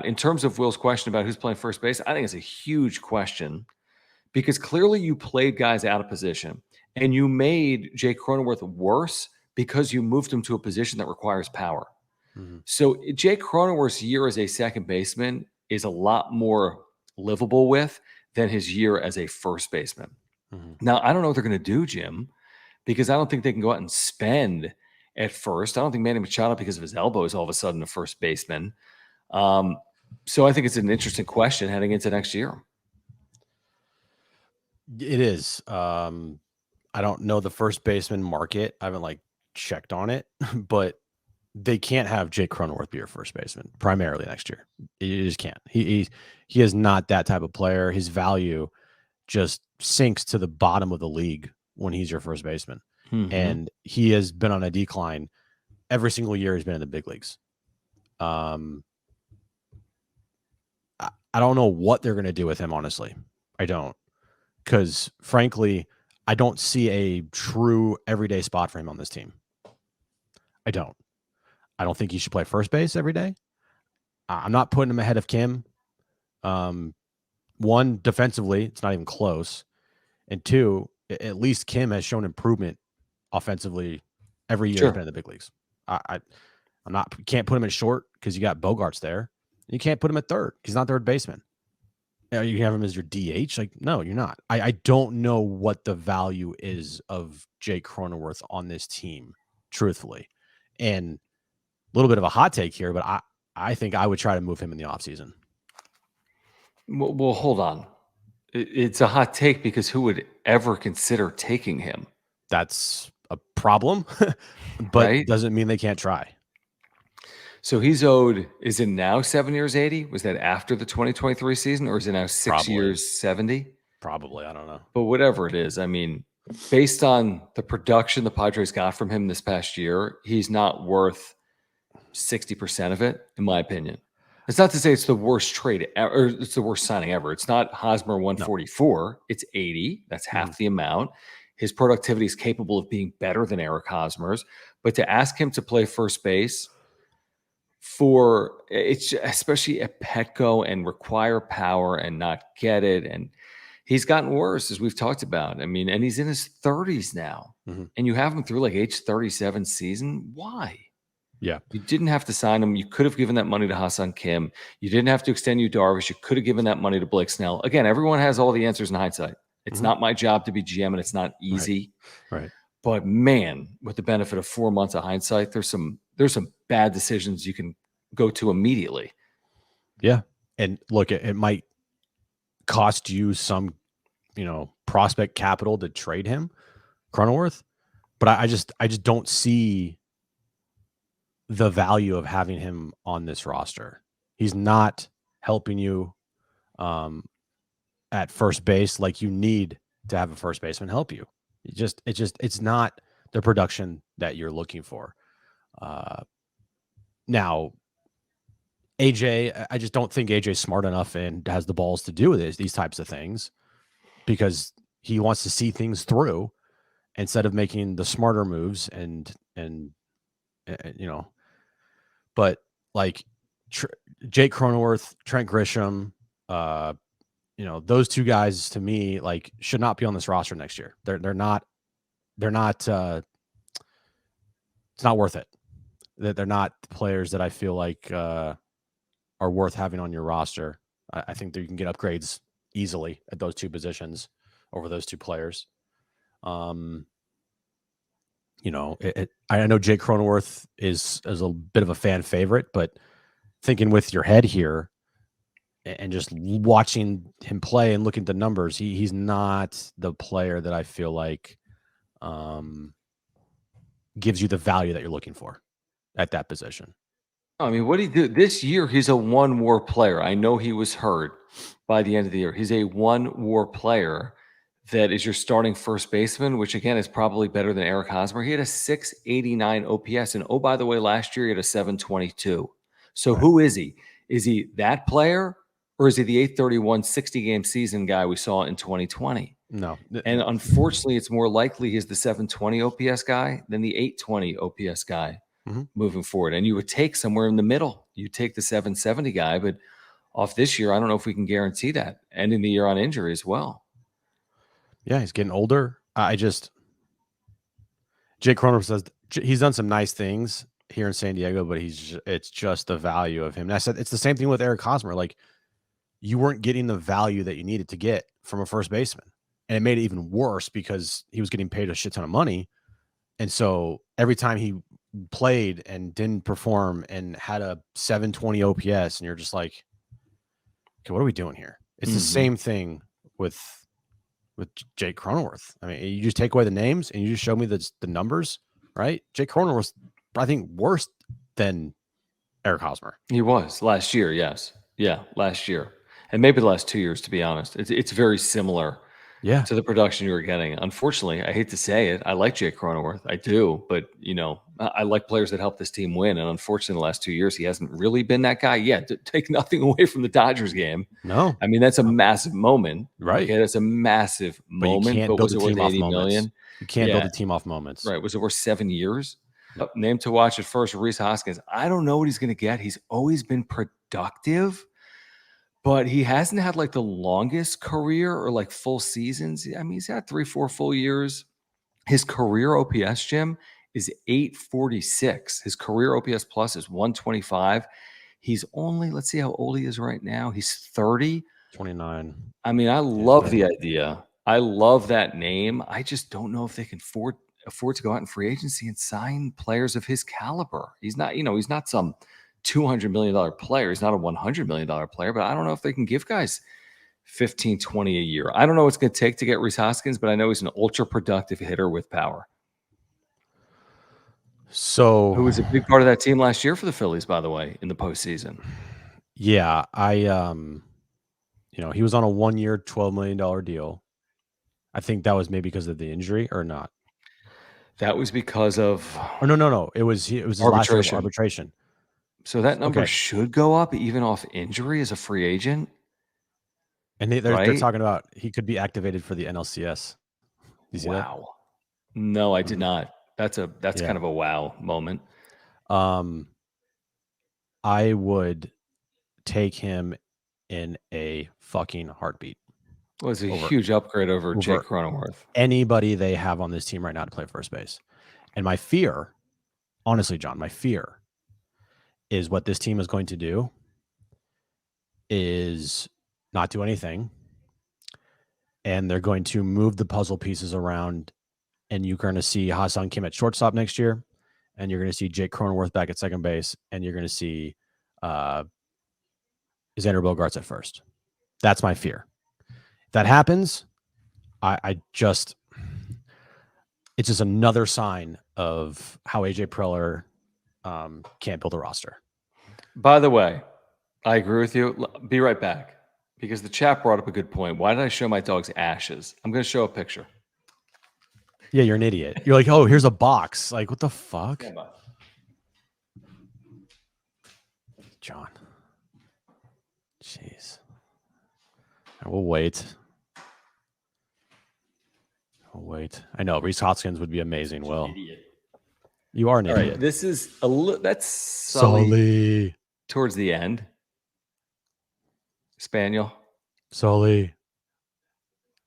In terms of Will's question about who's playing first base, I think it's a huge question because clearly you played guys out of position and you made Jake Cronenworth worse because you moved him to a position that requires power. Mhm. So Jake Cronenworth's year as a second baseman is a lot more livable with than his year as a first baseman. Mhm. Now, I don't know what they're going to do, Jim, because I don't think they can go out and spend at first. I don't think Manny Machado, because of his elbow, is all of a sudden a first baseman. So I think it's an interesting question heading into next year. It is. I don't know the first baseman market. I haven't checked on it, but they can't have Jake Cronenworth be your first baseman primarily next year. You just can't. He is not that type of player. His value just sinks to the bottom of the league when he's your first baseman. And he has been on a decline every single year he's been in the big leagues. I don't know what they're going to do with him, honestly. I don't. Because, frankly, I don't see a true everyday spot for him on this team. I don't. I don't think he should play first base every day. I'm not putting him ahead of Kim. One, defensively, it's not even close. And two, at least Kim has shown improvement offensively every year he's been in the big leagues. Can't put him at short because you got Bogarts there. You can't put him at third. He's not third baseman. You have him as your DH? No, you're not. I don't know what the value is of Jake Cronenworth on this team, truthfully. And a little bit of a hot take here, but I think I would try to move him in the offseason. Well, hold on. It's a hot take because who would ever consider taking him? That's a problem, but right? Doesn't mean they can't try. So he's owed, is it now 7 years, 80? Was that after the 2023 season, or is it now 6 years, 70? Probably. I don't know. But whatever it is, I mean, based on the production the Padres got from him this past year, he's not worth 60% of it, in my opinion. It's not to say it's the worst trade or it's the worst signing ever. It's not Hosmer 144. No. It's 80. That's half the amount. His productivity is capable of being better than Eric Hosmer's. But to ask him to play first base for it's especially at Petco and require power and not get it. And he's gotten worse, as we've talked about. I mean, and he's in his 30s now. And you have him through age 37 season. Why? Yeah. You didn't have to sign him. You could have given that money to Ha-Seong Kim. You didn't have to extend Yu Darvish. You could have given that money to Blake Snell. Again, everyone has all the answers in hindsight. It's not my job to be GM, and it's not easy. Right. But man, with the benefit of 4 months of hindsight, there's some bad decisions you can go to immediately. Yeah. And look, it might cost you some, prospect capital to trade him, Cronenworth. But I just don't see the value of having him on this roster. He's not helping you at first base like you need to have a first baseman help you. It's not the production that you're looking for. Now, AJ, I just don't think AJ's smart enough and has the balls to do these types of things because he wants to see things through instead of making the smarter moves and but Jake Cronenworth, Trent Grisham, those two guys to me should not be on this roster next year. They're not it's not worth it. They're not players that I feel like are worth having on your roster. I think that you can get upgrades easily at those two positions over those two players. I know Jake Cronenworth is a bit of a fan favorite, but thinking with your head here and just watching him play and looking at the numbers, he's not the player that I feel like gives you the value that you're looking for at that position. I mean, what do you do? This year, he's a one-WAR player. I know he was hurt by the end of the year. He's a one-WAR player that is your starting first baseman, which, again, is probably better than Eric Hosmer. He had a 689 OPS. And, oh, by the way, last year he had a 722. So who is he? Is he that player, or is he the 831 60-game season guy we saw in 2020? No. And unfortunately, it's more likely he's the 720 OPS guy than the 820 OPS guy moving forward. And you would take somewhere in the middle. you take the 770 guy, but off this year, I don't know if we can guarantee that ending the year on injury as well. Yeah, he's getting older. Jake Cronenworth says he's done some nice things here in San Diego, but it's just the value of him. And I said it's the same thing with Eric Hosmer. Like, you weren't getting the value that you needed to get from a first baseman. And it made it even worse because he was getting paid a shit ton of money. And so every time he played and didn't perform and had a 720 OPS, and you're just like, okay, what are we doing here? It's the same thing with Jake Cronenworth. I mean, you just take away the names and you just show me the numbers, right? Jake Cronenworth, I think, worse than Eric Hosmer. He was last year, yes. Yeah, last year. And maybe the last 2 years, to be honest. It's very similar to the production you were getting. Unfortunately, I hate to say it, I like Jake Cronenworth. I do. But, I like players that help this team win. And unfortunately, the last 2 years, he hasn't really been that guy yet. To take nothing away from the Dodgers game. No. I mean, that's a massive moment. Right. Okay, that's a massive moment. You can't build a team off moments. Million? You can't build a team off moments. Right. Was it worth 7 years? Name to watch at first, Rhys Hoskins. I don't know what he's going to get. He's always been productive, but he hasn't had like the longest career or like full seasons. I mean, he's had 3-4 full years. His career OPS, Jim, is 846. His career OPS plus is 125. He's only, let's see how old he is right now. He's 30. 29. I mean, I love the idea. I love that name. I just don't know if they can afford to go out in free agency and sign players of his caliber. He's not, he's not some $200 million player. He's not a $100 million player, but I don't know if they can give guys 15, 20 a year. I don't know what it's going to take to get Rhys Hoskins, but I know he's an ultra productive hitter with power. So, who was a big part of that team last year for the Phillies, by the way, in the postseason. Yeah, he was on a 1 year, $12 million deal. I think that was maybe because of the injury or not. That was because of. Oh no! It was his last year of arbitration. So that number should go up even off injury as a free agent. And they're talking about he could be activated for the NLCS. You see that? No, I did not. That's kind of a wow moment. I would take him in a fucking heartbeat. Well, it's a huge upgrade over Jake Cronenworth. Anybody they have on this team right now to play first base. And my fear, honestly, John, is what this team is going to do is not do anything. And they're going to move the puzzle pieces around. And you're going to see Ha-Seong Kim at shortstop next year. And you're going to see Jake Cronenworth back at second base. And you're going to see Xander Bogaerts at first. That's my fear. If that happens, it's just another sign of how AJ Preller can't build a roster. By the way, I agree with you. Be right back, because the chat brought up a good point. Why did I show my dog's ashes? I'm going to show a picture. Yeah, you're an idiot. You're like, oh, here's a box. Like, what the fuck? Yeah, John. Jeez. We'll wait. I know Rhys Hoskins would be amazing. Well, you are an idiot. Right, this is that's Sully towards the end. Spaniel. Sully.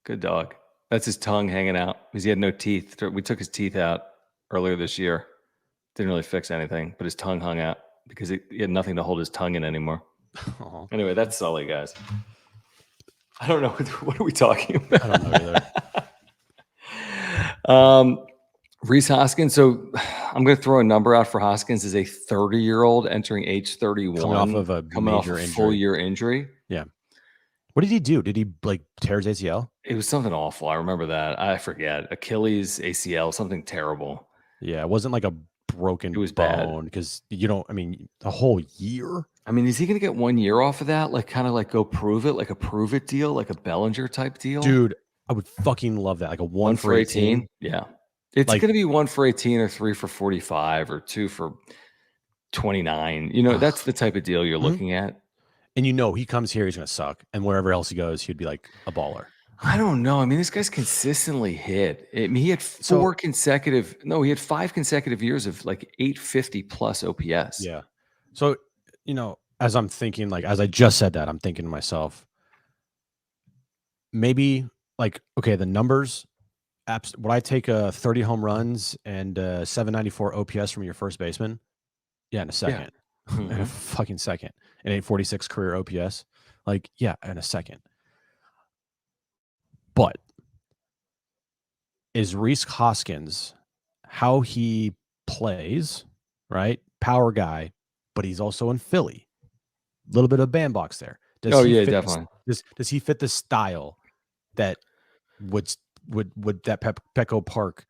Good dog. That's his tongue hanging out because he had no teeth. We took his teeth out earlier this year. Didn't really fix anything, but his tongue hung out because he had nothing to hold his tongue in anymore. Aww. Anyway, that's Sully, guys. I don't know. What are we talking about? I don't know either. Rhys Hoskins. So I'm going to throw a number out for Hoskins as a 30-year-old entering age 31. Coming off a full year injury. Yeah. What did he do? Did he tear his ACL? It was something awful. I remember that. I forget. Achilles, ACL, something terrible. Yeah. It wasn't like a broken bone because a whole year. I mean, is he going to get 1 year off of that? Like, kind of like go prove it, like a prove it deal, like a Bellinger type deal? Dude, I would fucking love that. Like a 1 for 18. Yeah. It's going to be 1 for 18 or 3 for 45 or 2 for 29. That's the type of deal you're looking at. And he comes here, he's going to suck. And wherever else he goes, he'd be like a baller. I don't know. I mean, this guy's consistently hit. He had 5 consecutive years of like 850 plus OPS. Yeah. So as I'm thinking, like as I just said that, I'm thinking to myself, maybe like, okay, the numbers. Would I take 30 home runs and 794 OPS from your first baseman? Yeah, in a Yeah. second. In a Mhm. fucking second. And 846 career OPS. Like, yeah, in a second. But is Rhys Hoskins how he plays, right? Power guy, but he's also in Philly. A little bit of bandbox there. Does Oh, he yeah, fit definitely. does he fit the style that would that Petco Park,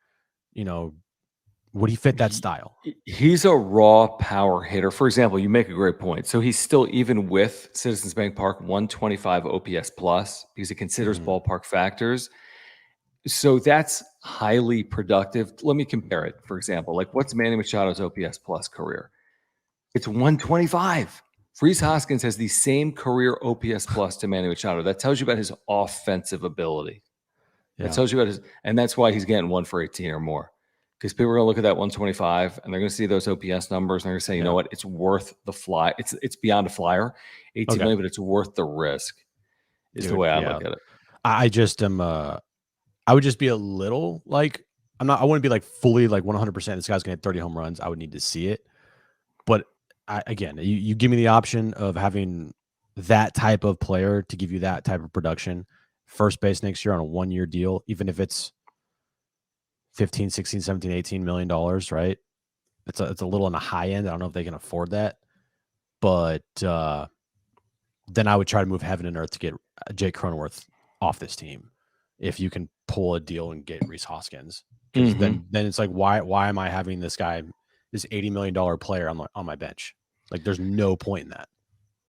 would he fit that style? He's a raw power hitter. For example, you make a great point. So he's still, even with Citizens Bank Park, 125 OPS plus because he considers Mhm. ballpark factors. So that's highly productive. Let me compare it. For example, like what's Manny Machado's OPS plus career? It's 125. Rhys Hoskins has the same career OPS plus to Manny Machado. That tells you about his offensive ability. That Yeah. tells you about his, and that's why he's getting 1 for 18 or more. Because people are going to look at that 125 and they're going to see those OPS numbers and they're going to say, you know Yeah. what, it's worth the fly. It's beyond a flyer, 18 Okay. million, but it's worth the risk. Is the Dude, way I yeah. look at it. I just am I would just be a little like I wouldn't be like fully like 100% this guy's going to hit 30 home runs. I would need to see it. But again, you give me the option of having that type of player to give you that type of production. First base next year on a 1-year deal, even if it's 15, 16, 17, 18 million dollars, right? It's a little on the high end. I don't know if they can afford that. But then I would try to move heaven and earth to get Jake Cronenworth off this team. If you can pull a deal and get Rhys Hoskins, because then it's like, why am I having this guy, this $80 million player on my bench? Like, there's no point in that.